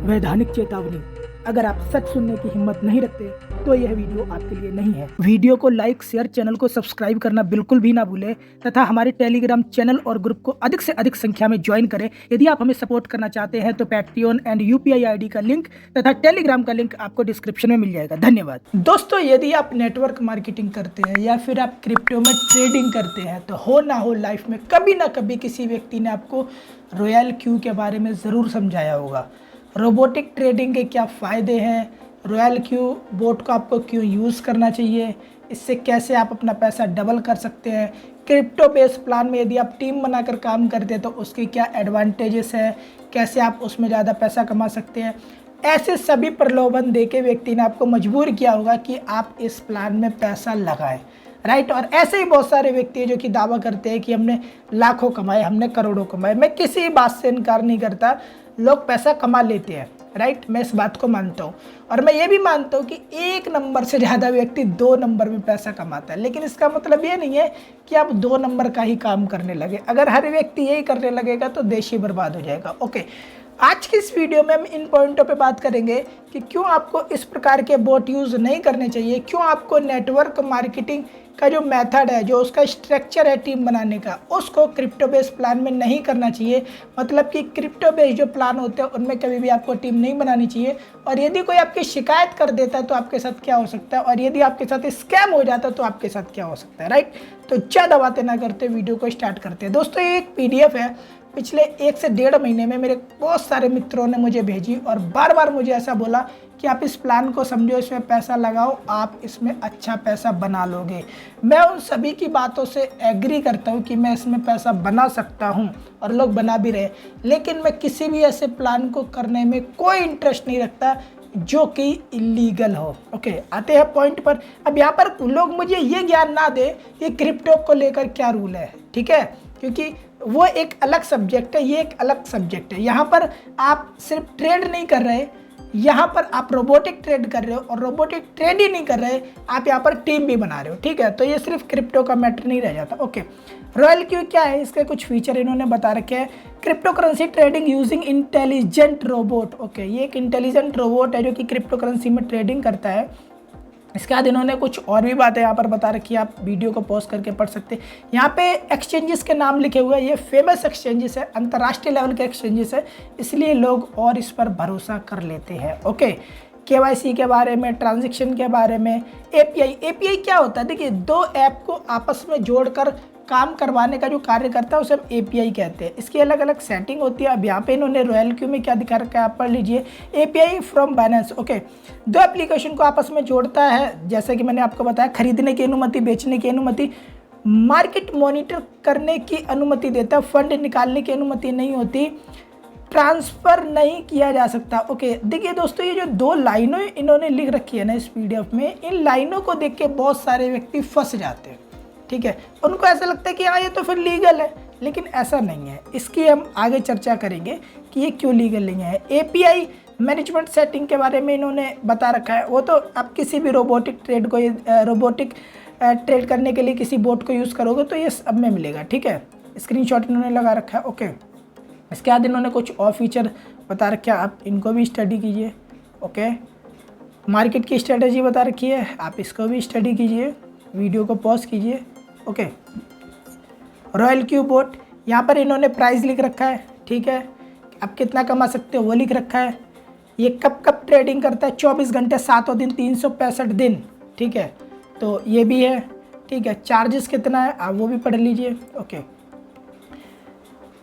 वैधानिक चेतावनी, अगर आप सच सुनने की हिम्मत नहीं रखते तो यह वीडियो आपके लिए नहीं है। वीडियो को लाइक, शेयर, चैनल को सब्सक्राइब करना बिल्कुल भी ना भूलें तथा हमारे टेलीग्राम चैनल और ग्रुप को अधिक से अधिक संख्या में ज्वाइन करें। यदि आप हमें सपोर्ट करना चाहते हैं तो पैट्रियन एंड यूपीआई आईडी का लिंक तथा टेलीग्राम का लिंक आपको डिस्क्रिप्शन में मिल जाएगा। धन्यवाद। दोस्तों, यदि आप नेटवर्क मार्केटिंग करते हैं या फिर आप क्रिप्टो में ट्रेडिंग करते हैं तो हो ना हो लाइफ में कभी ना कभी किसी व्यक्ति ने आपको रॉयल क्यू के बारे में ज़रूर समझाया होगा। रोबोटिक ट्रेडिंग के क्या फ़ायदे हैं, रॉयल क्यू बोट को आपको क्यों यूज़ करना चाहिए, इससे कैसे आप अपना पैसा डबल कर सकते हैं, क्रिप्टो बेस्ड प्लान में यदि आप टीम बनाकर काम करते हैं तो उसके क्या एडवांटेजेस है, कैसे आप उसमें ज़्यादा पैसा कमा सकते हैं। ऐसे सभी प्रलोभन देके व्यक्ति ने आपको मजबूर किया होगा कि आप इस प्लान में पैसा लगाएं, राइट। और ऐसे ही बहुत सारे व्यक्ति हैं जो कि दावा करते हैं कि हमने लाखों कमाए, हमने करोड़ों कमाए। मैं किसी बात से इनकार नहीं करता, लोग पैसा कमा लेते हैं, राइट। मैं इस बात को मानता हूँ और मैं ये भी मानता हूँ कि एक नंबर से ज़्यादा व्यक्ति 2 नंबर में पैसा कमाता है, लेकिन इसका मतलब ये नहीं है कि आप 2 नंबर का ही काम करने लगे। अगर हर व्यक्ति यही करने लगेगा तो देश ही बर्बाद हो जाएगा। ओके, आज की इस वीडियो में हम इन पॉइंटों पे बात करेंगे कि क्यों आपको इस प्रकार के बोट यूज़ नहीं करने चाहिए, क्यों आपको नेटवर्क मार्केटिंग का जो मेथड है, जो उसका स्ट्रक्चर है टीम बनाने का, उसको क्रिप्टो बेस्ड प्लान में नहीं करना चाहिए। मतलब कि क्रिप्टो बेस्ड जो प्लान होते हैं उनमें कभी भी आपको टीम नहीं बनानी चाहिए। और यदि कोई आपकी शिकायत कर देता है तो आपके साथ क्या हो सकता है, और यदि आपके साथ स्कैम हो जाता है तो आपके साथ क्या हो सकता है, राइट। तो ज़्यादा बातें ना करते वीडियो को स्टार्ट करते हैं। दोस्तों, ये एक PDF है, पिछले 1 से 1.5 महीने में मेरे बहुत सारे मित्रों ने मुझे भेजी और बार बार मुझे ऐसा बोला कि आप इस प्लान को समझो, इसमें पैसा लगाओ, आप इसमें अच्छा पैसा बना लोगे। मैं उन सभी की बातों से एग्री करता हूँ कि मैं इसमें पैसा बना सकता हूँ और लोग बना भी रहे, लेकिन मैं किसी भी ऐसे प्लान को करने में कोई इंटरेस्ट नहीं रखता जो कि इलीगल हो। ओके, आते हैं पॉइंट पर। अब यहाँ पर लोग मुझे ये ज्ञान ना दे कि क्रिप्टो को लेकर क्या रूल है, ठीक है, क्योंकि वो एक अलग सब्जेक्ट है, ये एक अलग सब्जेक्ट है। यहाँ पर आप सिर्फ ट्रेड नहीं कर रहे, यहाँ पर आप रोबोटिक ट्रेड कर रहे हो, और रोबोटिक ट्रेड ही नहीं कर रहे, आप यहाँ पर टीम भी बना रहे हो, ठीक है। तो ये सिर्फ क्रिप्टो का मैटर नहीं रह जाता। ओके, रॉयल क्यू क्या है, इसके कुछ फीचर इन्होंने बता रखे हैं। Crypto currency trading using intelligent robot. Okay, ये एक इंटेलिजेंट रोबोट है जो कि क्रिप्टो करेंसी में ट्रेडिंग करता है। इसके बाद इन्होंने कुछ और भी बातें यहाँ पर बता रखी है, आप वीडियो को पॉज करके पढ़ सकते हैं। यहाँ पे एक्सचेंजेस के नाम लिखे हुए हैं, ये फेमस एक्सचेंजेस है, अंतर्राष्ट्रीय लेवल के एक्सचेंजेस है, इसलिए लोग और इस पर भरोसा कर लेते हैं। ओके, KYC के बारे में, ट्रांजैक्शन के बारे में, API क्या होता है, देखिए 2 ऐप को आपस में जोड़कर काम करवाने का जो कार्य करता है उसे हम API कहते हैं। इसकी अलग अलग सेटिंग होती है। अब यहाँ पे इन्होंने रॉयल क्यू में क्या दिखा रखा है, आप पढ़ लीजिए। API from Binance. Okay, 2 application को आपस में जोड़ता है, जैसे कि मैंने आपको बताया, खरीदने की अनुमति, बेचने की अनुमति, मार्केट मॉनिटर करने की अनुमति देता है, फंड निकालने की अनुमति नहीं होती, ट्रांसफ़र नहीं किया जा सकता। ओके, देखिए दोस्तों, ये जो 2 लाइनें इन्होंने लिख रखी है ना इस PDF में, इन लाइनों को देख के बहुत सारे व्यक्ति फंस जाते हैं, ठीक है। उनको ऐसा लगता है कि हाँ ये तो फिर लीगल है, लेकिन ऐसा नहीं है। इसकी हम आगे चर्चा करेंगे कि ये क्यों लीगल नहीं है। API मैनेजमेंट सेटिंग के बारे में इन्होंने बता रखा है। वो तो आप किसी भी रोबोटिक ट्रेड करने के लिए किसी बोट को यूज़ करोगे तो ये सब में मिलेगा, ठीक है। स्क्रीनशॉट इन्होंने लगा रखा है। ओके, इसके बाद इन्होंने कुछ और फीचर बता रखे हैं, आप इनको भी स्टडी कीजिए। ओके, मार्केट की स्ट्रेटजी बता रखी है, आप इसको भी स्टडी कीजिए, वीडियो को पॉज कीजिए। ओके, रॉयल क्यू बोट, यहाँ पर इन्होंने प्राइस लिख रखा है, ठीक है, आप कितना कमा सकते हो वो लिख रखा है। ये कब कब ट्रेडिंग करता है, 24 घंटे 7 दिन 365 दिन, ठीक है, तो ये भी है, ठीक है। चार्जेस कितना है आप वो भी पढ़ लीजिए। Okay,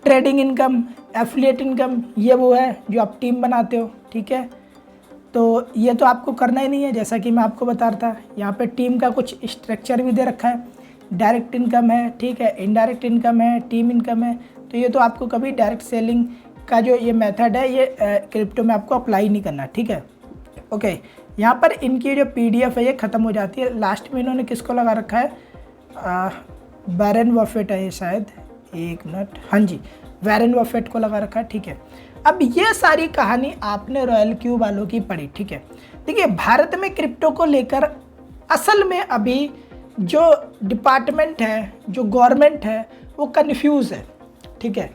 trading income, affiliate income, ये वो है जो आप टीम बनाते हो, ठीक है। तो ये तो आपको करना ही नहीं है, जैसा कि मैं आपको बता रहा था। यहाँ पे टीम का कुछ स्ट्रक्चर भी दे रखा है, डायरेक्ट इनकम है, ठीक है, इनडायरेक्ट इनकम है, टीम इनकम है। तो ये तो आपको कभी डायरेक्ट सेलिंग का जो ये मेथड है ये क्रिप्टो में आपको अप्लाई नहीं करना, ठीक है। ओके, यहाँ पर इनकी जो PDF है ये ख़त्म हो जाती है। लास्ट में इन्होंने किसको लगा रखा है, वॉरेन बफेट है ये शायद, 1 मिनट, हाँ जी, वॉरेन बफेट को लगा रखा है, ठीक है। अब ये सारी कहानी आपने रॉयल क्यू वालों की पढ़ी, ठीक है। देखिए, भारत में क्रिप्टो को लेकर असल में अभी जो डिपार्टमेंट है, जो गवर्नमेंट है, वो कन्फ्यूज़ है, ठीक है।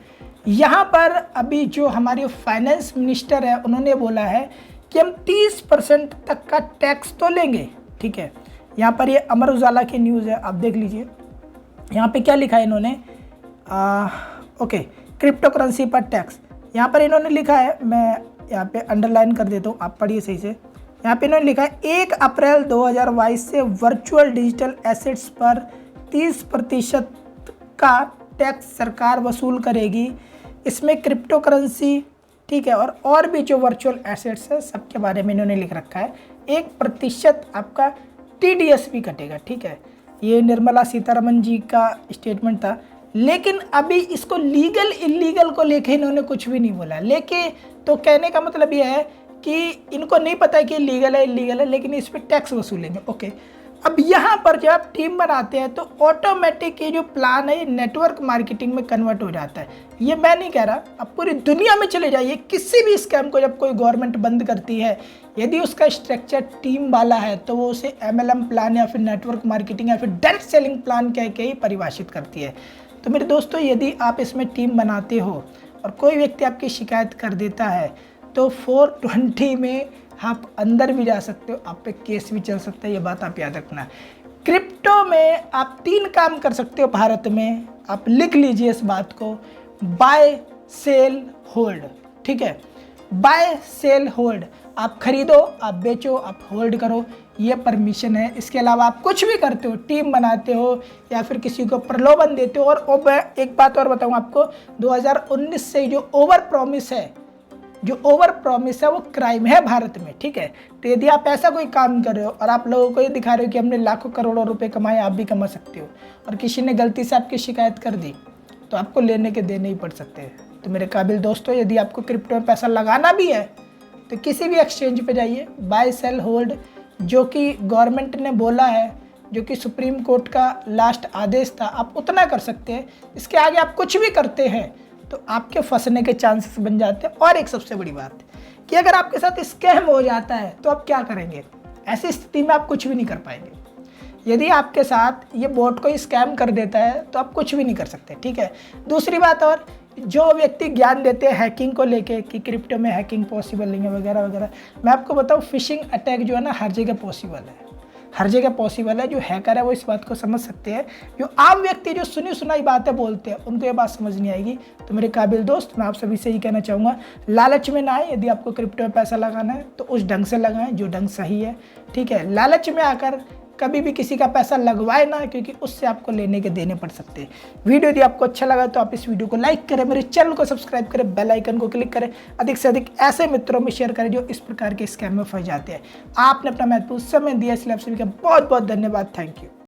यहाँ पर अभी जो हमारे फाइनेंस मिनिस्टर है उन्होंने बोला है कि हम 30% तक का टैक्स तो लेंगे। ठीक है, यहाँ पर ये अमर उजाला की न्यूज़ है, आप देख लीजिए। यहाँ पे क्या लिखा है इन्होंने, ओके, क्रिप्टो करेंसी पर टैक्स। यहाँ पर इन्होंने लिखा है, मैं यहाँ पे अंडरलाइन कर देता हूँ, आप पढ़िए सही से। यहाँ पे इन्होंने लिखा है 1 अप्रैल 2022 से वर्चुअल डिजिटल एसेट्स पर 30% का टैक्स सरकार वसूल करेगी। इसमें क्रिप्टो करेंसी, ठीक है, और भी जो वर्चुअल एसेट्स है सबके बारे में इन्होंने लिख रखा है। 1% आपका TDS भी कटेगा। ठीक है, ये निर्मला सीतारमन जी का स्टेटमेंट था। लेकिन अभी इसको लीगल इलीगल को लेके इन्होंने कुछ भी नहीं बोला। लेके तो कहने का मतलब ये है कि इनको नहीं पता है कि लीगल है इलीगल है, लेकिन इस पर टैक्स वसूलेंगे। ओके, अब यहाँ पर जब आप टीम बनाते हैं तो ऑटोमेटिक ये जो प्लान है ये नेटवर्क मार्केटिंग में कन्वर्ट हो जाता है। ये मैं नहीं कह रहा, अब पूरी दुनिया में चले जाइए, किसी भी स्कैम को जब कोई गवर्नमेंट बंद करती है, यदि उसका स्ट्रक्चर टीम वाला है तो वो उसे MLM प्लान या फिर नेटवर्क मार्केटिंग या फिर डायरेक्ट सेलिंग प्लान कह के ही परिभाषित करती है। तो मेरे दोस्तों, यदि आप इसमें टीम बनाते हो और कोई व्यक्ति आपकी शिकायत कर देता है तो 420 में आप अंदर भी जा सकते हो, आप पे केस भी चल सकता है, ये बात आप याद रखना। क्रिप्टो में आप 3 काम कर सकते हो भारत में, आप लिख लीजिए इस बात को, बाय सेल होल्ड। ठीक है, बाय सेल होल्ड, आप खरीदो, आप बेचो, आप होल्ड करो, ये परमिशन है। इसके अलावा आप कुछ भी करते हो, टीम बनाते हो या फिर किसी को प्रलोभन देते हो। और एक बात और बताऊँ आपको, 2019 से जो ओवर प्रॉमिस है वो क्राइम है भारत में। ठीक है, तो यदि आप ऐसा कोई काम कर रहे हो और आप लोगों को ये दिखा रहे हो कि हमने लाखों करोड़ों रुपए कमाए, आप भी कमा सकते हो, और किसी ने गलती से आपकी शिकायत कर दी तो आपको लेने के देने ही पड़ सकते हैं। तो मेरे काबिल दोस्तों, यदि आपको क्रिप्टो में पैसा लगाना भी है तो किसी भी एक्सचेंज पे जाइए, बाय सेल होल्ड, जो कि गवर्नमेंट ने बोला है, जो कि सुप्रीम कोर्ट का लास्ट आदेश था, आप उतना कर सकते हैं। इसके आगे आप कुछ भी करते हैं तो आपके फंसने के चांसेस बन जाते हैं। और एक सबसे बड़ी बात कि अगर आपके साथ स्कैम हो जाता है तो आप क्या करेंगे? ऐसी स्थिति में आप कुछ भी नहीं कर पाएंगे। यदि आपके साथ ये बोट कोई स्कैम कर देता है तो आप कुछ भी नहीं कर सकते। ठीक है, दूसरी बात, और जो व्यक्ति ज्ञान देते हैं हैकिंग को लेके कि क्रिप्टो में हैकिंग पॉसिबल नहीं है वगैरह वगैरह, मैं आपको बताऊँ, फिशिंग अटैक जो है ना हर जगह पॉसिबल है, हर जगह पॉसिबल है। जो हैकर है वो इस बात को समझ सकते हैं। जो आम व्यक्ति जो सुनी सुनाई बातें बोलते हैं उनको ये बात समझ नहीं आएगी। तो मेरे काबिल दोस्त, मैं आप सभी से ही कहना चाहूँगा, लालच में ना आए। यदि आपको क्रिप्टो में पैसा लगाना है तो उस ढंग से लगाएं जो ढंग सही है। ठीक है, लालच में आकर कभी भी किसी का पैसा लगवाए ना, क्योंकि उससे आपको लेने के देने पड़ सकते हैं। वीडियो यदि आपको अच्छा लगा तो आप इस वीडियो को लाइक करें, मेरे चैनल को सब्सक्राइब करें, बेल आइकन को क्लिक करें, अधिक से अधिक ऐसे मित्रों में शेयर करें जो इस प्रकार के स्कैम में फंस जाते हैं। आपने अपना महत्वपूर्ण समय दिया, इसलिए आप सभी का बहुत बहुत धन्यवाद। Thank you.